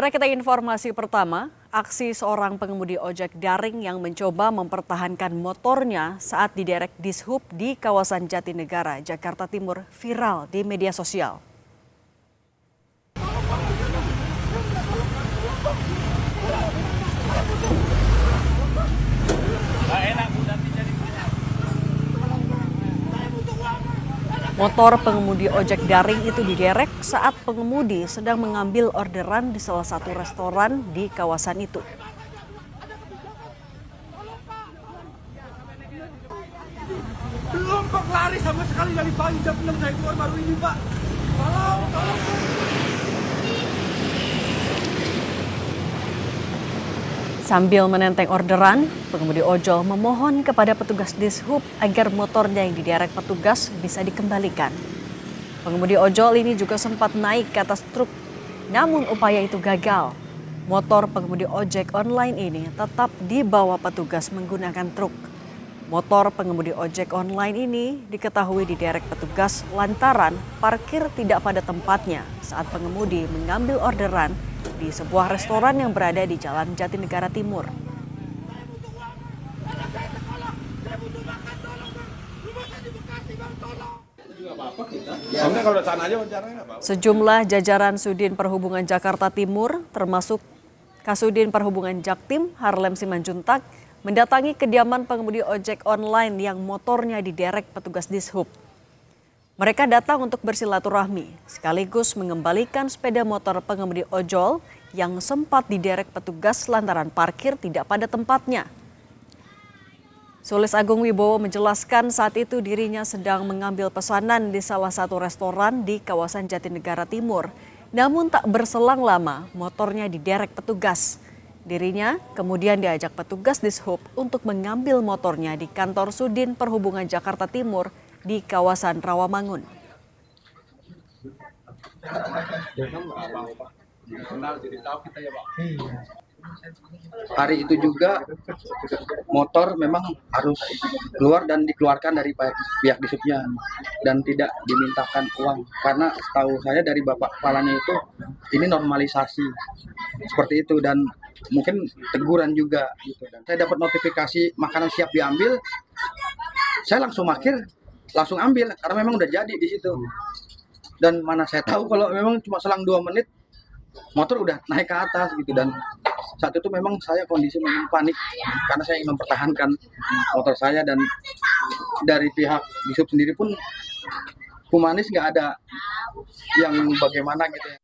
Sekarang kita informasi pertama, aksi seorang pengemudi ojek daring yang mencoba mempertahankan motornya saat diderek Dishub di kawasan Jatinegara, Jakarta Timur viral di media sosial. Motor pengemudi ojek daring itu diderek saat pengemudi sedang mengambil orderan di salah satu restoran di kawasan itu. Belum kok lari sama sekali dari pagi jam 6 saya keluar baru ini Pak. Tolong. Sambil menenteng orderan, pengemudi ojol memohon kepada petugas Dishub agar motornya yang diderek petugas bisa dikembalikan. Pengemudi ojol ini juga sempat naik ke atas truk, namun upaya itu gagal. Motor pengemudi ojek online ini tetap dibawa petugas menggunakan truk. Motor pengemudi ojek online ini diketahui diderek petugas lantaran parkir tidak pada tempatnya saat pengemudi mengambil orderan di sebuah restoran yang berada di Jalan Jatinegara Timur. Sejumlah jajaran Sudin Perhubungan Jakarta Timur, termasuk Kasudin Perhubungan Jaktim Harlem Simanjuntak, mendatangi kediaman pengemudi ojek online yang motornya diderek petugas Dishub. Mereka datang untuk bersilaturahmi, sekaligus mengembalikan sepeda motor pengemudi ojol yang sempat diderek petugas lantaran parkir tidak pada tempatnya. Sulis Agung Wibowo menjelaskan saat itu dirinya sedang mengambil pesanan di salah satu restoran di kawasan Jatinegara Timur. Namun tak berselang lama motornya diderek petugas. Dirinya kemudian diajak petugas Dishub untuk mengambil motornya di kantor Sudin Perhubungan Jakarta Timur di kawasan Rawamangun. Hari itu juga motor memang harus keluar dan dikeluarkan dari pihak Dishubnya dan tidak dimintakan uang karena setahu saya dari Bapak Kepalanya itu ini normalisasi seperti itu dan mungkin teguran juga gitu. Dan saya dapat notifikasi makanan siap diambil, saya langsung langsung ambil karena memang udah jadi di situ. Dan mana saya tahu kalau memang cuma selang 2 menit motor udah naik ke atas gitu. Dan saat itu memang saya kondisi memang panik karena saya ingin mempertahankan motor saya dan dari pihak Dishub sendiri pun humanis, nggak ada yang bagaimana gitu ya.